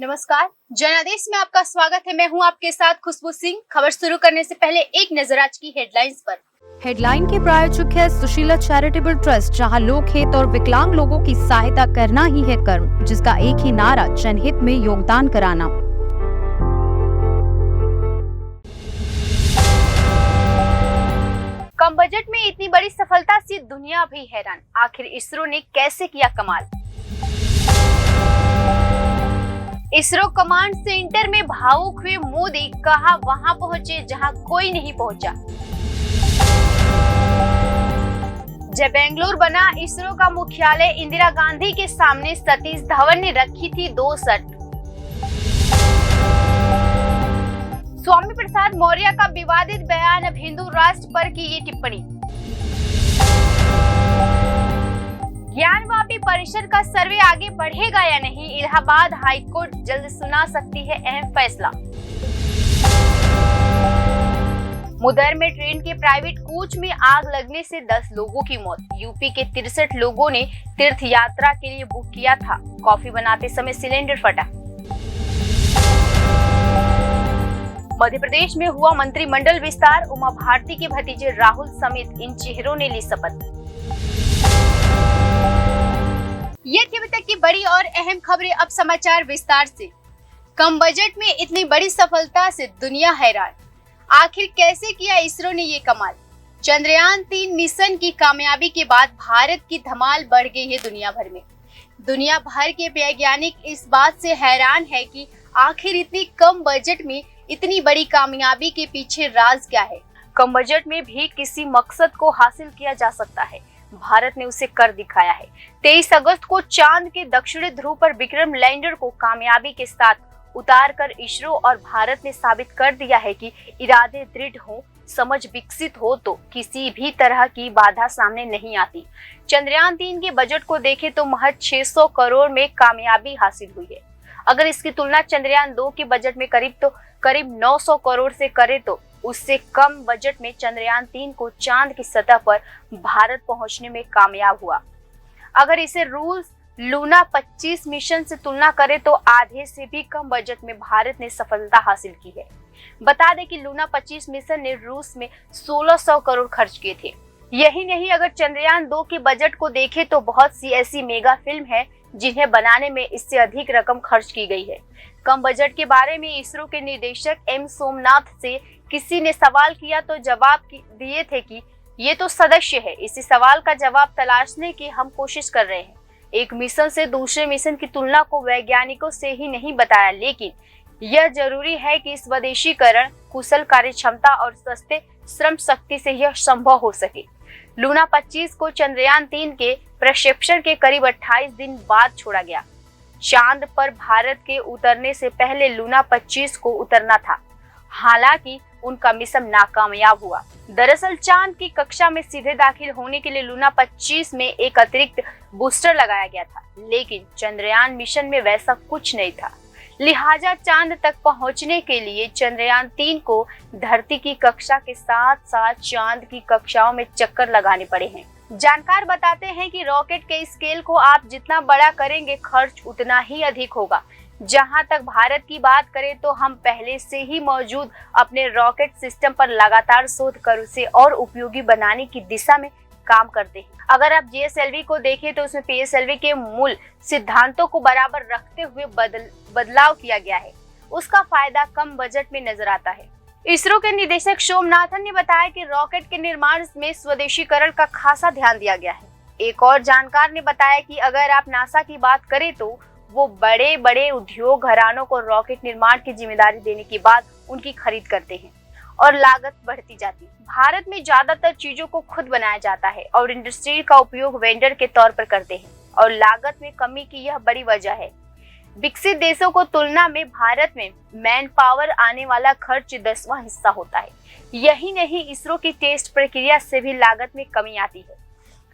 नमस्कार, जनादेश में आपका स्वागत है। मैं हूं आपके साथ खुशबू सिंह। खबर शुरू करने से पहले एक नजर आज की हेडलाइंस पर। हेडलाइन के प्रायोजक है सुशीला चैरिटेबल ट्रस्ट, जहां लोक हित और विकलांग लोगों की सहायता करना ही है कर्म, जिसका एक ही नारा जनहित में योगदान कराना। कम बजट में इतनी बड़ी सफलता से दुनिया भी हैरान। आखिर इसरो ने कैसे किया कमाल। इसरो कमांड सेंटर में भावुक हुए मोदी, कहा वहां पहुंचे जहां कोई नहीं पहुंचा। जब बेंगलुरु बना इसरो का मुख्यालय, इंदिरा गांधी के सामने सतीश धवन ने रखी थी 2 शर्त। स्वामी प्रसाद मौर्य का विवादित बयान, अब हिंदू राष्ट्र पर की ये टिप्पणी। ज्ञानवापी परिषद का सर्वे आगे बढ़ेगा या नहीं, इलाहाबाद हाईकोर्ट जल्द सुना सकती है अहम फैसला। मुदर में ट्रेन के प्राइवेट कोच में आग लगने से 10 लोगों की मौत। यूपी के 63 लोगों ने तीर्थ यात्रा के लिए बुक किया था। कॉफी बनाते समय सिलेंडर फटा। मध्य प्रदेश में हुआ मंत्रिमंडल विस्तार, उमा भारती के भतीजे राहुल समेत इन चेहरों ने ली शपथ। ये थी अभी तक की बड़ी और अहम खबरें। अब समाचार विस्तार से। कम बजट में इतनी बड़ी सफलता से दुनिया हैरान। आखिर कैसे किया इसरो ने ये कमाल। चंद्रयान 3 मिशन की कामयाबी के बाद भारत की धमाल बढ़ गई है दुनिया भर में। दुनिया भर के वैज्ञानिक इस बात से हैरान है कि आखिर इतनी कम बजट में इतनी बड़ी कामयाबी के पीछे राज क्या है। कम बजट में भी किसी मकसद को हासिल किया जा सकता है। भारत ने उसे कर दिखाया है। 23 अगस्त को चांद के दक्षिणी ध्रुव पर विक्रम लैंडर को कामयाबी के साथ उतारकर इसरो और भारत ने साबित कर दिया है कि इरादे दृढ़ हो, समझ विकसित हो तो किसी भी तरह की बाधा सामने नहीं आती। चंद्रयान 3 के बजट को देखें तो महज 600 करोड़ में कामयाबी हासिल हुई है। अगर इसकी तुलना चंद्रयान 2 के बजट में करीब 900 करोड़ से करें तो उससे कम बजट में चंद्रयान 3 को चांद की सतह पर भारत पहुंचने में कामयाब हुआ। अगर इसे रूस लूना 25 मिशन से तुलना करें तो आधे से भी कम बजट में भारत ने सफलता हासिल की है। बता दें कि लूना 25 मिशन ने रूस में 1600 करोड़ खर्च किए थे। यही नहीं, अगर चंद्रयान 2 के बजट को देखें तो बहुत सी ऐसी मेगा फिल्म है जिन्हें बनाने में इससे अधिक रकम खर्च की गई है। कम बजट के बारे में इसरो के निदेशक एम सोमनाथ से किसी ने सवाल किया तो जवाब दिए थे कि ये तो सदस्य है, इसी सवाल का जवाब तलाशने की हम कोशिश कर रहे हैं। एक मिशन से दूसरे मिशन की तुलना को वैज्ञानिकों से ही नहीं बताया, लेकिन यह जरूरी है कि इस स्वदेशीकरण, कुशल कार्य क्षमता और सस्ते श्रम शक्ति से यह संभव हो सके। लूना 25 को चंद्रयान 3 के प्रक्षेपण के करीब 28 दिन बाद छोड़ा गया। चांद पर भारत के उतरने से पहले लूना 25 को उतरना था, हालांकि उनका मिशन नाकामयाब हुआ। दरअसल चांद की कक्षा में सीधे दाखिल होने के लिए लूना 25 में एक अतिरिक्त बूस्टर लगाया गया था, लेकिन चंद्रयान मिशन में वैसा कुछ नहीं था। लिहाजा चांद तक पहुंचने के लिए चंद्रयान 3 को धरती की कक्षा के साथ साथ चांद की कक्षाओं में चक्कर लगाने पड़े हैं। जानकार बताते हैं कि रॉकेट के स्केल को आप जितना बड़ा करेंगे, खर्च उतना ही अधिक होगा। जहां तक भारत की बात करें तो हम पहले से ही मौजूद अपने रॉकेट सिस्टम पर लगातार शोध कर उसे और उपयोगी बनाने की दिशा में काम करते हैं। अगर आप जीएसएलवी को देखें तो उसमें पीएसएलवी के मूल सिद्धांतों को बराबर रखते हुए बदलाव किया गया है। उसका फायदा कम बजट में नजर आता है। इसरो के निदेशक सोमनाथन ने बताया कि रॉकेट के निर्माण में स्वदेशीकरण का खासा ध्यान दिया गया है। एक और जानकार ने बताया कि अगर आप नासा की बात करें तो वो बड़े बड़े उद्योग घरानों को रॉकेट निर्माण की जिम्मेदारी देने के बाद उनकी खरीद करते हैं और लागत बढ़ती जाती है। भारत में ज्यादातर चीजों को खुद बनाया जाता है और इंडस्ट्री का उपयोग वेंडर के तौर पर करते हैं और लागत में कमी की यह बड़ी वजह है। विकसित देशों को तुलना में भारत में मैन पावर आने वाला खर्च 10वां हिस्सा होता है। यही नहीं, इसरो की टेस्ट प्रक्रिया से भी लागत में कमी आती है।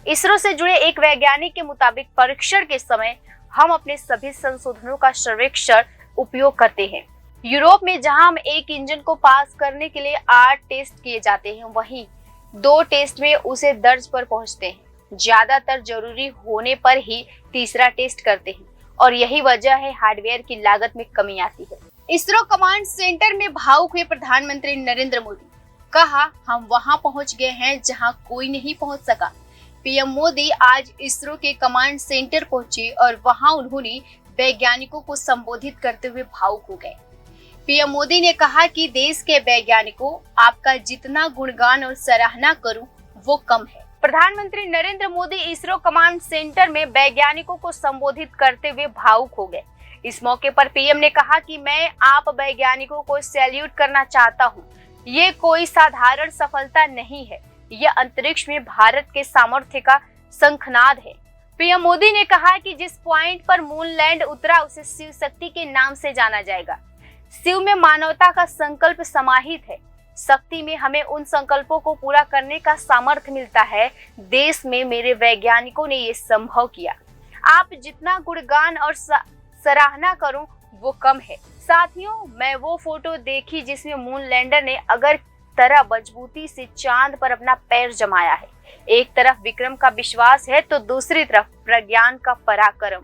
इसरो से जुड़े एक वैज्ञानिक के मुताबिक परीक्षण के समय हम अपने सभी संशोधनों का सर्वेक्षण उपयोग करते हैं। यूरोप में जहां हम एक इंजन को पास करने के लिए 8 टेस्ट किए जाते हैं, वहीं 2 टेस्ट में उसे दर्ज पर पहुंचते हैं। ज्यादातर जरूरी होने पर ही तीसरा टेस्ट करते हैं और यही वजह है हार्डवेयर की लागत में कमी आती है। इसरो कमांड सेंटर में भावुक हुए प्रधानमंत्री नरेंद्र मोदी। कहा, हम वहां पहुंच गए हैं जहां कोई नहीं पहुंच सका। पीएम मोदी आज इसरो के कमांड सेंटर पहुंचे और वहां उन्होंने वैज्ञानिकों को संबोधित करते हुए भावुक हो गए। पीएम मोदी ने कहा कि देश के वैज्ञानिकों, आपका जितना गुणगान और सराहना करूं वो कम है। प्रधानमंत्री नरेंद्र मोदी इसरो कमांड सेंटर में वैज्ञानिकों को संबोधित करते हुए भावुक हो गए। इस मौके पर पीएम ने कहा कि मैं आप वैज्ञानिकों को सैल्यूट करना चाहता हूं। ये कोई साधारण सफलता नहीं है, यह अंतरिक्ष में भारत के सामर्थ्य का शंखनाद है। पीएम मोदी ने कहा कि जिस पॉइंट पर मून लैंड उतरा उसे शिव शक्ति के नाम से जाना जाएगा। शिव में मानवता का संकल्प समाहित है। शक्ति में हमें उन संकल्पों को पूरा करने का सामर्थ्य मिलता है। देश में मेरे वैज्ञानिकों ने ये संभव किया। आप जितना गुणगान और सराहना करूं वो कम है। साथियों, मैं वो फोटो देखी जिसमें मून लैंडर ने अगर तरह मजबूती से चांद पर अपना पैर जमाया है। एक तरफ विक्रम का विश्वास है तो दूसरी तरफ प्रज्ञान का पराक्रम।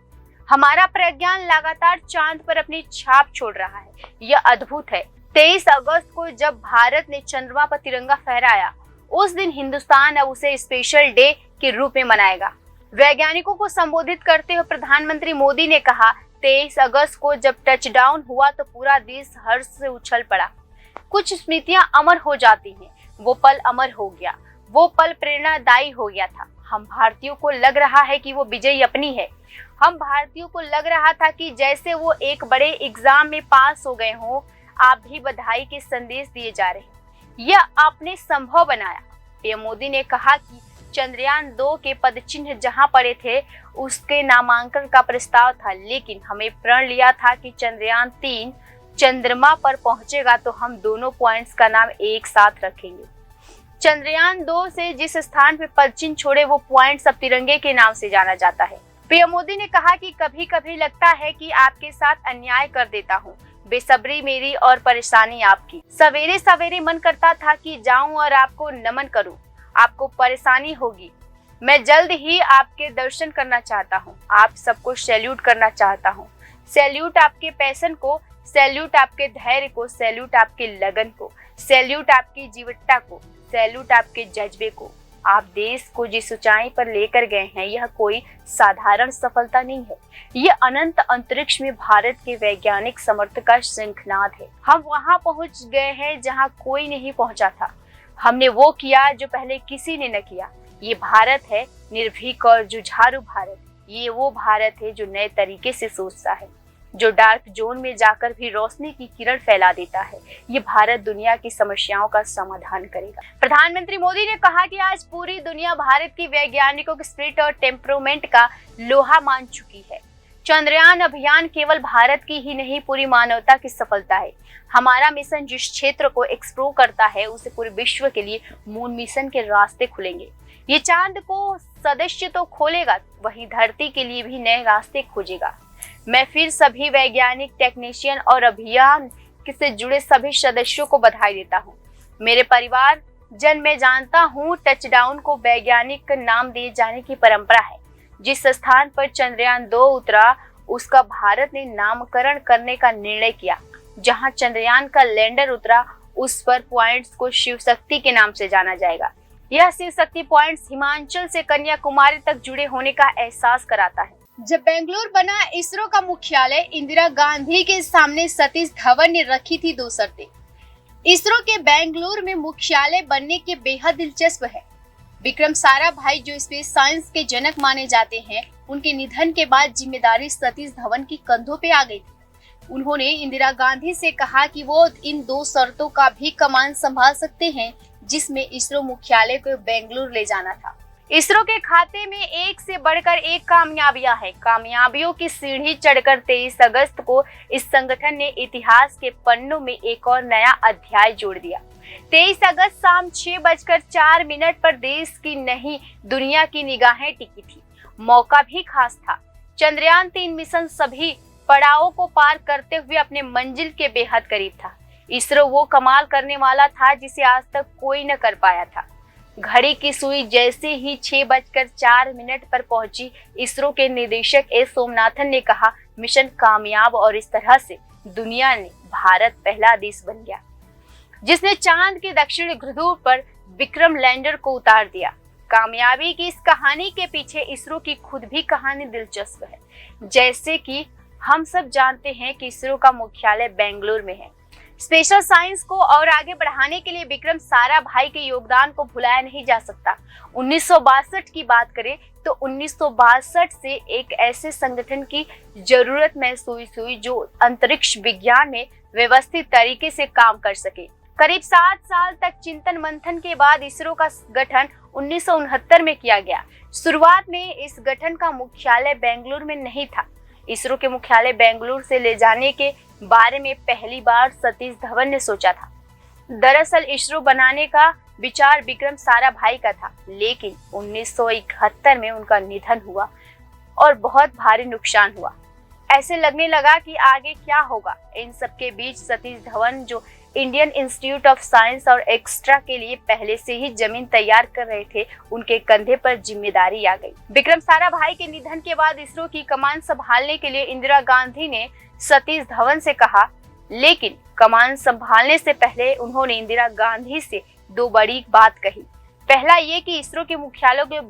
हमारा प्रज्ञान लगातार चांद पर अपनी छाप छोड़ रहा है। यह अद्भुत है। 23 अगस्त को जब भारत ने चंद्रमा पर तिरंगा फहराया, उस दिन हिंदुस्तान अब उसे स्पेशल डे के रूप में मनाएगा। वैज्ञानिकों को संबोधित करते हुए प्रधानमंत्री मोदी ने कहा, 23 अगस्त को जब टचडाउन हुआ तो पूरा देश हर्ष से उछल पड़ा। कुछ स्मृतियां अमर हो जाती हैं। वो पल अमर हो गया। वो पल प्रेरणादायी हो गया था। हम भारतीयों को लग रहा है कि वो विजयी अपनी है। हम भारतीयों को लग रहा था कि जैसे वो एक बड़े एग्जाम में पास हो गए हों। आप भी बधाई के संदेश दिए जा रहे हैं। यह आपने संभव बनाया। पीएम मोदी ने कहा कि चंद्रयान 2 के पदचिन्ह जहां पड़े थे उसके नामांकन का प्रस्ताव था, लेकिन हमें प्रण लिया था कि चंद्रयान 3 चंद्रमा पर पहुंचेगा तो हम दोनों पॉइंट्स का नाम एक साथ रखेंगे। चंद्रयान 2 से जिस स्थान पर पदचिन्ह छोड़े वो पॉइंट्स अब तिरंगे के नाम से जाना जाता है। पीएम मोदी ने कहा कि कभी कभी लगता है कि आपके साथ अन्याय कर देता हूँ। बेसब्री मेरी और परेशानी आपकी। सवेरे सवेरे मन करता था कि जाऊं और आपको नमन करूं। आपको परेशानी होगी। मैं जल्द ही आपके दर्शन करना चाहता हूं। आप सबको सैल्यूट करना चाहता हूं। सैल्यूट आपके पैशन को, सैल्यूट आपके धैर्य को, सैल्यूट आपके लगन को, सैल्यूट आपकी जीवटता को, सैल्यूट आपके जज्बे को। आप देश को जिस ऊंचाई पर लेकर गए हैं यह कोई साधारण सफलता नहीं है। यह अनंत अंतरिक्ष में भारत के वैज्ञानिक समर्थ का शंखनाद है। हम वहां पहुंच गए हैं जहां कोई नहीं पहुंचा था। हमने वो किया जो पहले किसी ने न किया। ये भारत है निर्भीक और जुझारू भारत। ये वो भारत है जो नए तरीके से सोचता है, जो डार्क जोन में जाकर भी रोशनी की किरण फैला देता है। ये भारत दुनिया की समस्याओं का समाधान करेगा। प्रधानमंत्री मोदी ने कहा कि आज पूरी दुनिया भारत की वैज्ञानिकों के स्पिरिट और टेम्परोमेंट का लोहा मान चुकी है। चंद्रयान अभियान केवल भारत की ही नहीं पूरी मानवता की सफलता है। हमारा मिशन जिस क्षेत्र को एक्सप्लोर करता है उसे पूरे विश्व के लिए मून मिशन के रास्ते खुलेंगे। ये चांद को सदस्य तो खोलेगा, वहीं धरती के लिए भी नए रास्ते खोजेगा। मैं फिर सभी वैज्ञानिक, टेक्नीशियन और अभियान से जुड़े सभी सदस्यों को बधाई देता हूँ। मेरे परिवार जन, मैं जानता हूँ टचडाउन को वैज्ञानिक नाम दिए जाने की परंपरा है। जिस स्थान पर चंद्रयान 2 उतरा उसका भारत ने नामकरण करने का निर्णय किया। जहां चंद्रयान का लैंडर उतरा उस पर पॉइंट्स को शिव शक्ति के नाम से जाना जाएगा। यह शिव शक्ति पॉइंट्स हिमाचल से कन्याकुमारी तक जुड़े होने का एहसास कराता है। जब बेंगलुरु बना इसरो का मुख्यालय, इंदिरा गांधी के सामने सतीश धवन ने रखी थी 2 शर्तें। इसरो के बेंगलुरु में मुख्यालय बनने के बेहद दिलचस्प है। विक्रम साराभाई जो स्पेस साइंस के जनक माने जाते हैं, उनके निधन के बाद जिम्मेदारी सतीश धवन के कंधों पे आ गई थी। उन्होंने इंदिरा गांधी से कहा कि वो इन 2 शर्तों का भी कमान संभाल सकते हैं, जिसमें इसरो मुख्यालय को बेंगलुरु ले जाना था। इसरो के खाते में एक से बढ़कर एक कामयाबियां हैं। कामयाबियों की सीढ़ी चढ़कर 23 अगस्त को इस संगठन ने इतिहास के पन्नों में एक और नया अध्याय जोड़ दिया। 23 अगस्त शाम 6:04 पर देश की नहीं दुनिया की निगाहें टिकी थी। मौका भी खास था। चंद्रयान 3 मिशन सभी पड़ावों को पार करते हुए अपने मंजिल के बेहद करीब था। इसरो वो कमाल करने वाला था जिसे आज तक कोई न कर पाया था। घड़ी की सुई जैसे ही 6:04 पर पहुंची, इसरो के निदेशक एस सोमनाथन ने कहा, मिशन कामयाब, और इस तरह से दुनिया ने भारत पहला देश बन गया जिसने चांद के दक्षिणी ध्रुव पर विक्रम लैंडर को उतार दिया। कामयाबी की इस कहानी के पीछे इसरो की खुद भी कहानी दिलचस्प है। जैसे कि हम सब जानते हैं कि इसरो का मुख्यालय बेंगलुरु में है। स्पेशल साइंस को और आगे बढ़ाने के लिए विक्रम साराभाई के योगदान को भुलाया नहीं जा सकता। 1962 की बात करें तो 1962 से एक ऐसे संगठन की जरूरत महसूस हुई जो अंतरिक्ष विज्ञान में व्यवस्थित तरीके से काम कर सके। करीब 7 साल तक चिंतन मंथन के बाद इसरो का गठन 1969 में किया गया। शुरुआत में इस गठन का मुख्यालय बेंगलुरु में नहीं था। इसरो के मुख्यालय बेंगलुरु से ले जाने के बारे में पहली बार सतीश धवन ने सोचा था। दरअसल इसरो बनाने का विचार विक्रम साराभाई का था, लेकिन 1971 में उनका निधन हुआ और बहुत भारी नुकसान हुआ। ऐसे लगने लगा कि आगे क्या होगा। इन सबके बीच सतीश धवन, जो इंडियन इंस्टीट्यूट ऑफ साइंस और एक्स्ट्रा के लिए पहले से ही जमीन तैयार कर रहे थे, उनके कंधे पर जिम्मेदारी आ गई। विक्रम साराभाई के निधन के बाद इसरो की कमान संभालने के लिए इंदिरा गांधी ने सतीश धवन से कहा, लेकिन कमान संभालने से पहले उन्होंने इंदिरा गांधी से 2 बड़ी बात कही। पहला ये कि इसरो के मुख्यालय को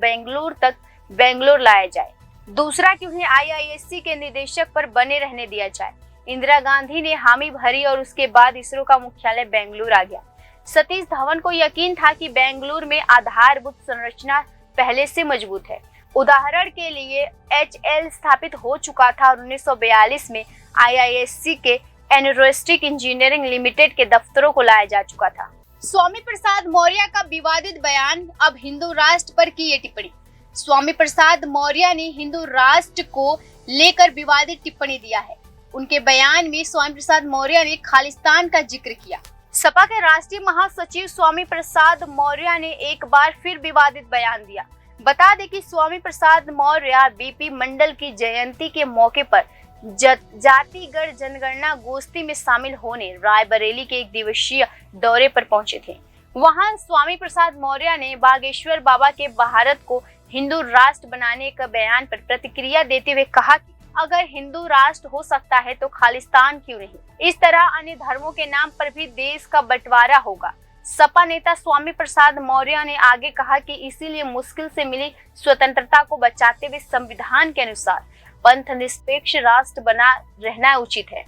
बेंगलुरु लाया जाए। दूसरा कि उन्हें IISc के निदेशक पर बने रहने दिया जाए। इंदिरा गांधी ने हामी भरी और उसके बाद इसरो का मुख्यालय बेंगलुरु आ गया। सतीश धवन को यकीन था कि बेंगलुरु में आधारभूत संरचना पहले से मजबूत है। उदाहरण के लिए HL स्थापित हो चुका था और 1942 में IISc के एरोस्टिक इंजीनियरिंग लिमिटेड के दफ्तरों को लाया जा चुका था। स्वामी प्रसाद मौर्य का विवादित बयान, अब हिंदू राष्ट्र पर की ये टिप्पणी। स्वामी प्रसाद मौर्य ने हिंदू राष्ट्र को लेकर विवादित टिप्पणी दिया है। उनके बयान में स्वामी प्रसाद मौर्य ने खालिस्तान का जिक्र किया। सपा के राष्ट्रीय महासचिव स्वामी प्रसाद मौर्य ने एक बार फिर विवादित बयान दिया। बता दें कि स्वामी प्रसाद मौर्य बीपी मंडल की जयंती के मौके पर जातिगत जनगणना गोष्ठी में शामिल होने रायबरेली के 1 दिवसीय दौरे पर पहुंचे थे। वहां स्वामी प्रसाद मौर्य ने बागेश्वर बाबा के भारत को हिंदू राष्ट्र बनाने का बयान पर प्रतिक्रिया देते हुए कहा कि अगर हिंदू राष्ट्र हो सकता है तो खालिस्तान क्यों नहीं। इस तरह अन्य धर्मों के नाम पर भी देश का बंटवारा होगा। सपा नेता स्वामी प्रसाद मौर्य ने आगे कहा कि इसीलिए मुश्किल से मिली स्वतंत्रता को बचाते हुए संविधान के अनुसार पंथ निरपेक्ष राष्ट्र बना रहना उचित है।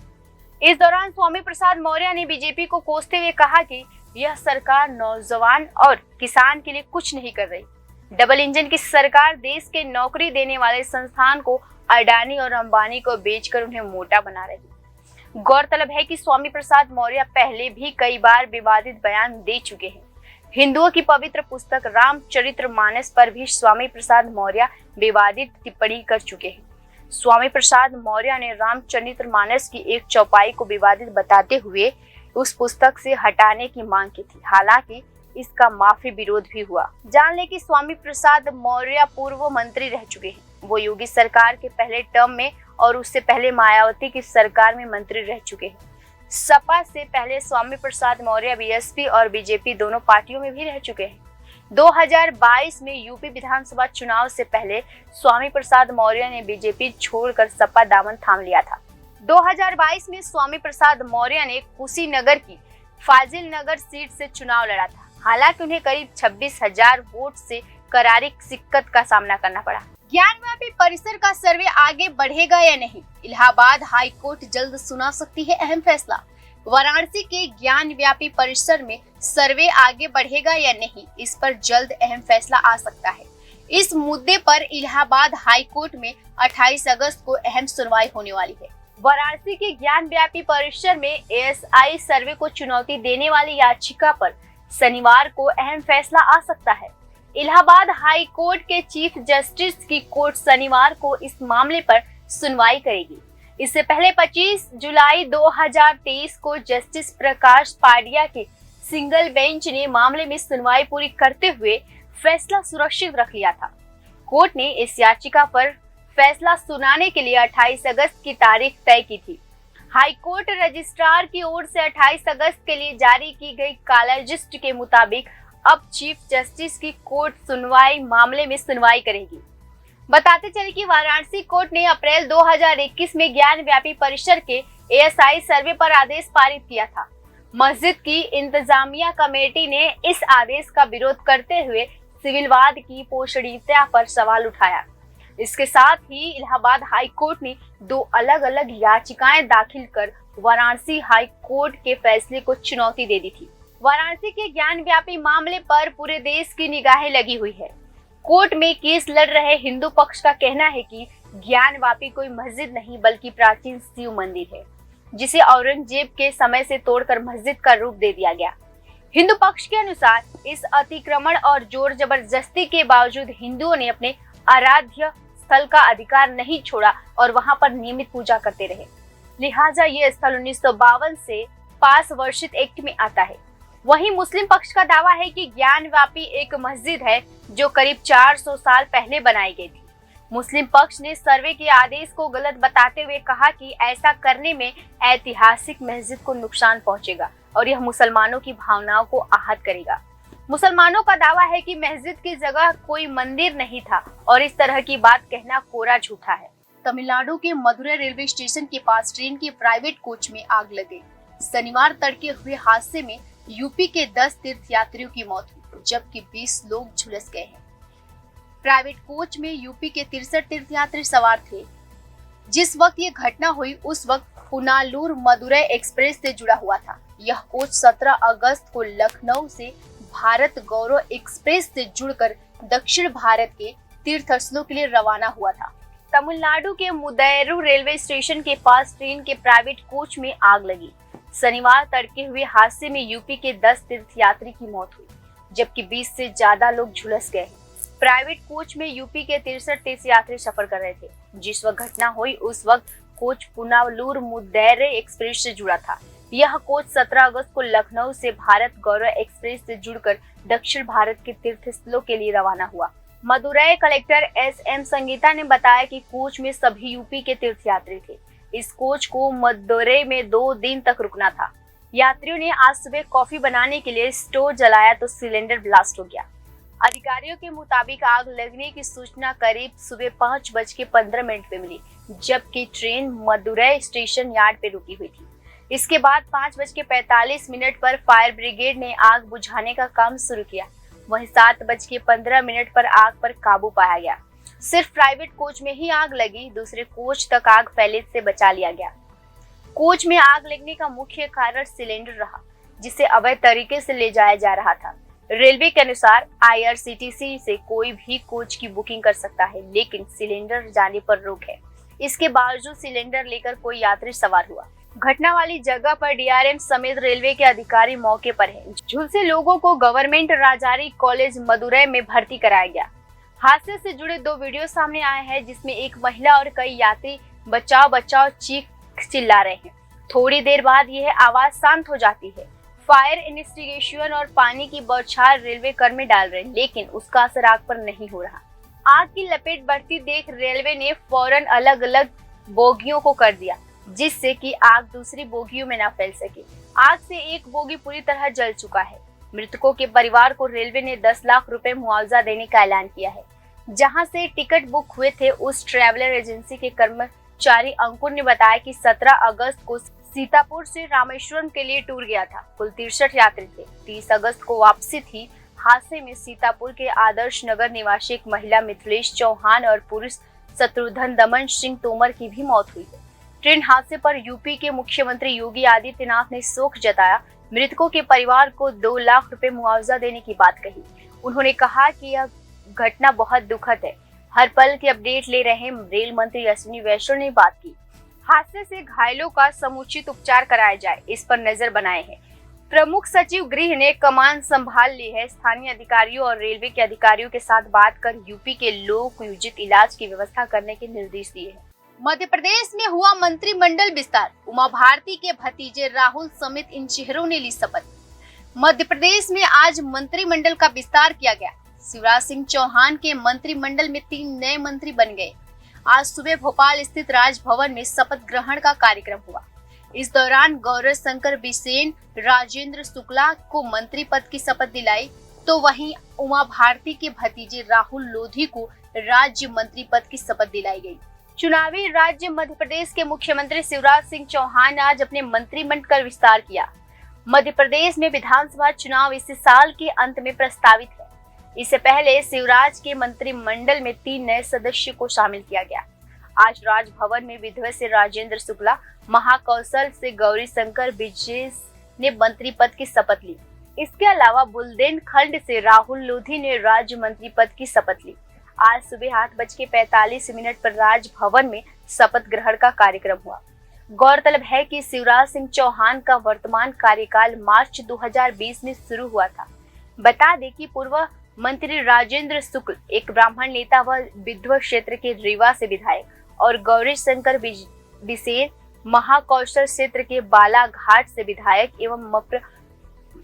इस दौरान स्वामी प्रसाद मौर्य ने बीजेपी को कोसते हुए कहा कि यह सरकार नौजवान और किसान के लिए कुछ नहीं कर रही। डबल इंजन की सरकार देश के नौकरी देने वाले संस्थान को अडानी और अंबानी को बेचकर उन्हें मोटा बना रही। गौरतलब है कि स्वामी प्रसाद मौर्य पहले भी कई बार विवादित बयान दे चुके हैं। हिंदुओं की पवित्र पुस्तक रामचरितमानस पर भी स्वामी प्रसाद मौर्य विवादित टिप्पणी कर चुके हैं। स्वामी प्रसाद मौर्य ने रामचरितमानस की एक चौपाई को विवादित बताते हुए उस पुस्तक से हटाने की मांग की थी। हालांकि इसका माफी विरोध भी हुआ। जान ले कि स्वामी प्रसाद मौर्य पूर्व मंत्री रह चुके हैं। वो योगी सरकार के पहले टर्म में और उससे पहले मायावती की सरकार में मंत्री रह चुके हैं। सपा से पहले स्वामी प्रसाद मौर्य बीएसपी और बीजेपी दोनों पार्टियों में भी रह चुके हैं। 2022 में यूपी विधानसभा चुनाव से पहले स्वामी प्रसाद मौर्य ने बीजेपी छोड़कर सपा दामन थाम लिया था। 2022 में स्वामी प्रसाद मौर्य ने कुशीनगर की फाजिल नगर सीट से चुनाव लड़ा था। हालांकि उन्हें करीब 26,000 वोट से करारी शिक्कत का सामना करना पड़ा। ज्ञानव्यापी परिसर का सर्वे आगे बढ़ेगा या नहीं, इलाहाबाद हाई कोर्ट जल्द सुना सकती है अहम फैसला। वाराणसी के ज्ञानव्यापी परिसर में सर्वे आगे बढ़ेगा या नहीं, इस पर जल्द अहम फैसला आ सकता है। इस मुद्दे पर इलाहाबाद हाई कोर्ट में 28 अगस्त को अहम सुनवाई होने वाली है। वाराणसी के ज्ञानव्यापी परिसर में ASI सर्वे को चुनौती देने वाली याचिका पर शनिवार को अहम फैसला आ सकता है। इलाहाबाद हाई कोर्ट के चीफ जस्टिस की कोर्ट शनिवार को इस मामले पर सुनवाई करेगी। इससे पहले 25 जुलाई 2023 को जस्टिस प्रकाश पाडिया के सिंगल बेंच ने मामले में सुनवाई पूरी करते हुए फैसला सुरक्षित रख लिया था। कोर्ट ने इस याचिका पर फैसला सुनाने के लिए 28 अगस्त की तारीख तय की थी। हाई कोर्ट रजिस्ट्रार की ओर से 28 अगस्त के लिए जारी की गई कालाजिस्ट के मुताबिक अब चीफ जस्टिस की कोर्ट सुनवाई मामले में सुनवाई करेगी। बताते चले कि वाराणसी कोर्ट ने अप्रैल 2021 में ज्ञान व्यापी परिसर के ASI सर्वे पर आदेश पारित किया था। मस्जिद की इंतजामिया कमेटी ने इस आदेश का विरोध करते हुए सिविलवाद की पोषणीयता पर सवाल उठाया। इसके साथ ही इलाहाबाद हाई कोर्ट ने 2 अलग अलग याचिकाएं दाखिल कर वाराणसी हाई कोर्ट के फैसले को चुनौती दे दी थी। वाराणसी के ज्ञान व्यापी मामले पर पूरे देश की निगाहें लगी हुई है। कोर्ट में केस लड़ रहे हिंदू पक्ष का कहना है कि ज्ञान व्यापी कोई मस्जिद नहीं बल्कि प्राचीन शिव मंदिर है, जिसे औरंगजेब के समय से तोड़कर मस्जिद का रूप दे दिया गया। हिंदू पक्ष के अनुसार इस अतिक्रमण और जोर जबरदस्ती के बावजूद हिंदुओं ने अपने आराध्य स्थल का अधिकार नहीं छोड़ा और वहां पर नियमित पूजा करते रहे। लिहाजा ये स्थल 1952 से पास वर्षित एक्ट में आता है। वहीं मुस्लिम पक्ष का दावा है कि ज्ञान व्यापी एक मस्जिद है जो करीब 400 साल पहले बनाई गई थी। मुस्लिम पक्ष ने सर्वे के आदेश को गलत बताते हुए कहा कि ऐसा करने में ऐतिहासिक मस्जिद को नुकसान पहुंचेगा और यह मुसलमानों की भावनाओं को आहत करेगा। मुसलमानों का दावा है कि मस्जिद की जगह कोई मंदिर नहीं था और इस तरह की बात कहना कोरा झूठा है। तमिलनाडु के मदुरै रेलवे स्टेशन के पास ट्रेन के प्राइवेट कोच में आग लग गई। शनिवार तड़के हुए हादसे में यूपी के 10 तीर्थयात्रियों की मौत हुई, जबकि 20 लोग झुलस गए हैं। प्राइवेट कोच में यूपी के 63 तीर्थयात्री सवार थे। जिस वक्त ये घटना हुई उस वक्त पुनालूर मदुरै एक्सप्रेस से जुड़ा हुआ था। यह कोच 17 अगस्त को लखनऊ से भारत गौरव एक्सप्रेस से जुड़कर दक्षिण भारत के तीर्थस्थलों के लिए रवाना हुआ था। तमिलनाडु के मुदैरू रेलवे स्टेशन के पास ट्रेन के प्राइवेट कोच में आग लगी। शनिवार तड़के हुए हादसे में यूपी के 10 तीर्थयात्री की मौत हुई, जबकि 20 से ज्यादा लोग झुलस गए। प्राइवेट कोच में यूपी के 63 तीर्थयात्री सफर कर रहे थे। जिस वक्त घटना हुई उस वक्त कोच पुनालूर मुदैरू एक्सप्रेस से जुड़ा था। यह कोच 17 अगस्त को लखनऊ से भारत गौरव एक्सप्रेस से जुड़कर दक्षिण भारत के तीर्थस्थलों के लिए रवाना हुआ। मदुरै कलेक्टर SM संगीता ने बताया कि कोच में सभी यूपी के तीर्थयात्री थे। इस कोच को मदुरै में 2 दिन तक रुकना था। यात्रियों ने आज सुबह कॉफी बनाने के लिए स्टोव जलाया तो सिलेंडर ब्लास्ट हो गया। अधिकारियों के मुताबिक आग लगने की सूचना करीब सुबह 5:15 पे मिली, जबकि ट्रेन मदुरै स्टेशन यार्ड पे रुकी हुई थी। इसके बाद 5:45 पर फायर ब्रिगेड ने आग बुझाने का काम शुरू किया। वहीं 7:15 पर आग पर काबू पाया गया। सिर्फ प्राइवेट कोच में ही आग लगी, दूसरे कोच तक आग फैलने से बचा लिया गया। कोच में आग लगने का मुख्य कारण सिलेंडर रहा, जिसे अवैध तरीके से ले जाया जा रहा था। रेलवे के अनुसार IRCTC से कोई भी कोच की बुकिंग कर सकता है, लेकिन सिलेंडर जाने पर रोक है। इसके बावजूद सिलेंडर लेकर कोई यात्री सवार हुआ। घटना वाली जगह पर DRM समेत रेलवे के अधिकारी मौके पर हैं। झुलसे लोगों को गवर्नमेंट राजारी कॉलेज मदुरै में भर्ती कराया गया। हादसे से जुड़े 2 वीडियो सामने आए हैं, जिसमें एक महिला और कई यात्री बचाओ बचाओ चीख चिल्ला रहे हैं। थोड़ी देर बाद यह आवाज शांत हो जाती है। फायर इन्वेस्टिगेशन और पानी की बौछार रेलवे कर्मी डाल रहे हैं, लेकिन उसका असर आग पर नहीं हो रहा। आग की लपेट बढ़ती देख रेलवे ने फौरन अलग अलग बोगियों को कर दिया, जिससे कि आग दूसरी बोगियों में न फैल सके। आग से एक बोगी पूरी तरह जल चुका है। मृतकों के परिवार को रेलवे ने 10 लाख रुपए मुआवजा देने का ऐलान किया है। जहां से टिकट बुक हुए थे, उस ट्रैवलर एजेंसी के कर्मचारी अंकुर ने बताया कि 17 अगस्त को सीतापुर से रामेश्वरम के लिए टूर गया था। कुल 63 यात्री थे। 30 अगस्त को वापसी थी। हादसे में सीतापुर के आदर्श नगर निवासी एक महिला मिथिलेश चौहान और पुरुष शत्रुघ्न दमन सिंह तोमर की भी मौत हुई है। ट्रेन हादसे पर यूपी के मुख्यमंत्री योगी आदित्यनाथ ने शोक जताया। मृतकों के परिवार को 2 लाख रुपए मुआवजा देने की बात कही। उन्होंने कहा कि यह घटना बहुत दुखद है। हर पल की अपडेट ले रहे रेल मंत्री अश्विनी वैष्णव ने बात की। हादसे से घायलों का समुचित उपचार कराया जाए, इस पर नजर बनाए हैं। प्रमुख सचिव गृह ने कमान संभाल ली है। स्थानीय अधिकारियों और रेलवे के अधिकारियों के साथ बात कर यूपी के लोक उचित इलाज की व्यवस्था करने के निर्देश दिए हैं। मध्य प्रदेश में हुआ मंत्रिमंडल विस्तार। उमा भारती के भतीजे राहुल समेत इन चेहरों ने ली शपथ। मध्य प्रदेश में आज मंत्रिमंडल का विस्तार किया गया। शिवराज सिंह चौहान के मंत्रिमंडल में 3 नए मंत्री बन गए। आज सुबह भोपाल स्थित राजभवन में शपथ ग्रहण का कार्यक्रम हुआ। इस दौरान गौरव शंकर बिसेन राजेंद्र शुक्ला को मंत्री पद की शपथ दिलाई। तो वहीं उमा भारती के भतीजे राहुल लोधी को राज्य मंत्री पद की शपथ दिलाई गई। चुनावी राज्य मध्य प्रदेश के मुख्यमंत्री शिवराज सिंह चौहान ने आज अपने मंत्रिमंडल का विस्तार किया। मध्य प्रदेश में विधानसभा चुनाव इस साल के अंत में प्रस्तावित है। इससे पहले शिवराज के मंत्रिमंडल में 3 नए सदस्यों को शामिल किया गया। आज राजभवन में विधवा से राजेंद्र शुक्ला, महाकौशल से गौरी शंकर बिजेश ने मंत्री पद की शपथ ली। इसके अलावा बुंदेलखंड से राहुल लोधी ने राज्य मंत्री पद की शपथ ली। आज सुबह 8:45 पर राजभवन में शपथ ग्रहण का कार्यक्रम हुआ। गौरतलब है कि शिवराज सिंह चौहान का वर्तमान कार्यकाल मार्च 2020 में शुरू हुआ था। बता दें कि पूर्व मंत्री राजेंद्र शुक्ल एक ब्राह्मण नेता व विधवा क्षेत्र के रीवा से विधायक और गौरी शंकर बिसेन महाकौशल क्षेत्र के बालाघाट से विधायक एवं मप्र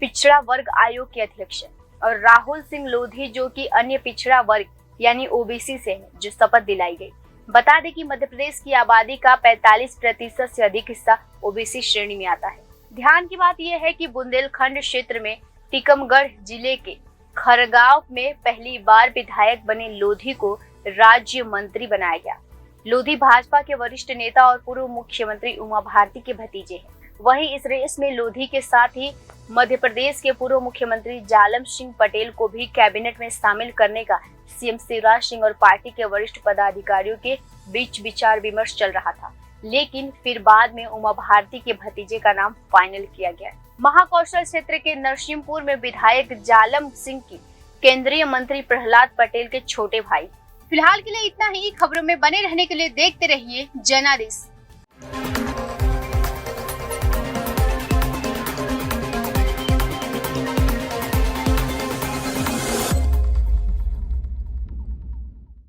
पिछड़ा वर्ग आयोग के अध्यक्ष और राहुल सिंह लोधी जो कि अन्य पिछड़ा वर्ग यानी ओबीसी से है, जो शपथ दिलाई गई। बता दें कि मध्य प्रदेश की आबादी का 45% से अधिक हिस्सा ओबीसी श्रेणी में आता है। ध्यान की बात यह है कि बुंदेलखंड क्षेत्र में टीकमगढ़ जिले के खरगांव में पहली बार विधायक बने लोधी को राज्य मंत्री बनाया गया। लोधी भाजपा के वरिष्ठ नेता और पूर्व मुख्यमंत्री उमा भारती के भतीजे हैं। वहीं इस रेस में लोधी के साथ ही मध्य प्रदेश के पूर्व मुख्यमंत्री जालम सिंह पटेल को भी कैबिनेट में शामिल करने का सीएम शिवराज सिंह और पार्टी के वरिष्ठ पदाधिकारियों के बीच विचार विमर्श चल रहा था, लेकिन फिर बाद में उमा भारती के भतीजे का नाम फाइनल किया गया। महाकौशल क्षेत्र के नरसिंहपुर में विधायक जालम सिंह की केंद्रीय मंत्री प्रहलाद पटेल के छोटे भाई। फिलहाल के लिए इतना ही। खबरों में बने रहने के लिए देखते रहिए जनादेश।